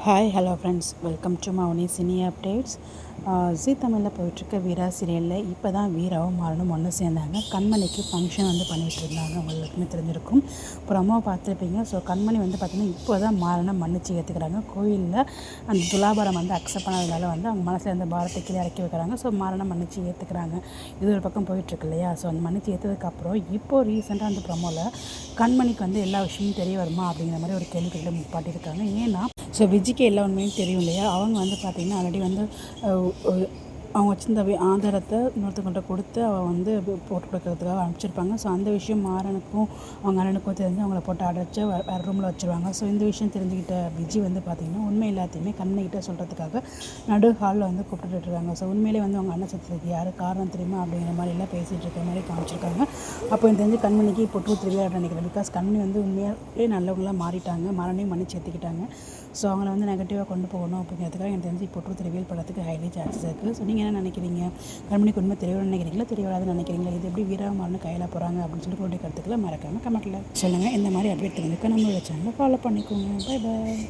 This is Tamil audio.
Hi hello friends, welcome to Mouni cine updates. Zee தமிழில் போயிட்டுருக்க வீரா சீரியலில் இப்போ தான் வீராவும் மாறனும் ஒன்று சேர்ந்தாங்க. கண்மணிக்கு ஃபங்க்ஷன் பண்ணிகிட்டு இருந்தாங்க. உங்களுக்குமே தெரிஞ்சிருக்கும், ப்ரொமோ பார்த்துருப்பீங்க. ஸோ கண்மணி பார்த்திங்கன்னா இப்போ தான் மாறனை மன்னிச்சு ஏற்றுக்கிறாங்க. கோயிலில் அந்த துலாபாரம் அக்செப்ட் பண்ணதுனால அவங்க மனசில் இருந்த பாரத்தை கீழே இறக்கி வைக்கிறாங்க. ஸோ மாறனை மன்னிச்சு ஏற்றுக்கிறாங்க. இது ஒரு பக்கம் போயிட்டுருக்கு இல்லையா? ஸோ அந்த மன்னிச்சு ஏற்றதுக்கப்புறம் இப்போது ரீசெண்டாக அந்த ப்ரொமோவில் கண்மணிக்கு எல்லா விஷயமும் தெரிய வருமா அப்படிங்கிற மாதிரி ஒரு கேள்விகளை முப்பாட்டியிருக்காங்க. ஏன்னா ஸோ விஜிக்கு எல்லா உண்மையும் தெரியும் இல்லையா? அவங்க பார்த்திங்கன்னா ஆல்ரெடி அவங்க வச்சிருந்த ஆதாரத்தை இன்னொருத்தவங்கள்ட்ட கொடுத்து அவள் போட்டு கொடுக்கறதுக்காக அனுப்பிச்சிருப்பாங்க. ஸோ அந்த விஷயம் மாறனுக்கும் அவங்க அண்ணனுக்கும் தெரிஞ்சு அவங்கள போட்டு அடைச்சி வேறு ரூமில் வச்சுருவாங்க. ஸோ இந்த விஷயம் தெரிஞ்சுக்கிட்ட விஜி பார்த்திங்கன்னா உண்மை எல்லாத்தையுமே கண்ணிக்கிட்ட சொல்கிறதுக்காக நடு ஹாலில் கூப்பிட்டுட்டு இருக்காங்க. ஸோ உண்மையிலே அவங்க அண்ணன் சத்துக்கு யார் காரணம் தெரியுமா அப்படிங்கிற மாதிரிலாம் பேசிகிட்டு இருக்கிற மாதிரி காமிச்சிருக்காங்க. அப்போ எனக்கு தெரிஞ்சு கண்மணிக்கு இப்போ ட்ரூத் தெரியாது நினைக்கிறேன். பிகாஸ் கண்மணி உண்மையாகவே நல்லவங்களாக மாறிட்டாங்க. மரணையும் மன்னிச்சு ஏற்றிக்கிட்டாங்க. ஸோ அவங்கள நெகட்டிவாக கொண்டு போகணும் அப்படிங்கிறதுக்காக எனக்கு தெரிஞ்சு இப்போ ட்ரூத் ரிவீல் பண்ணுறதுக்கு ஹைலி சான்சஸ் இருக்குது. ஸோ நீங்கள் என்ன நினைக்கிறீங்க? கண்மணிக்கு உண்மை தெரியணும்னு நினைக்கிறீங்களா, தெரியவாதுன்னு நினைக்கிறீங்களா? இது எப்படி வீராமாறனு கையில் போகிறாங்க அப்படின்னு சொல்லி உங்களுடைய கருத்துக்களை மறக்காமல் கமெண்ட்டில் சொல்லுங்கள். இந்த மாதிரி அப்டேட் தெரிஞ்சுக்க நம்மளோட சேனலை ஃபாலோ பண்ணிக்கோங்க. Bye bye.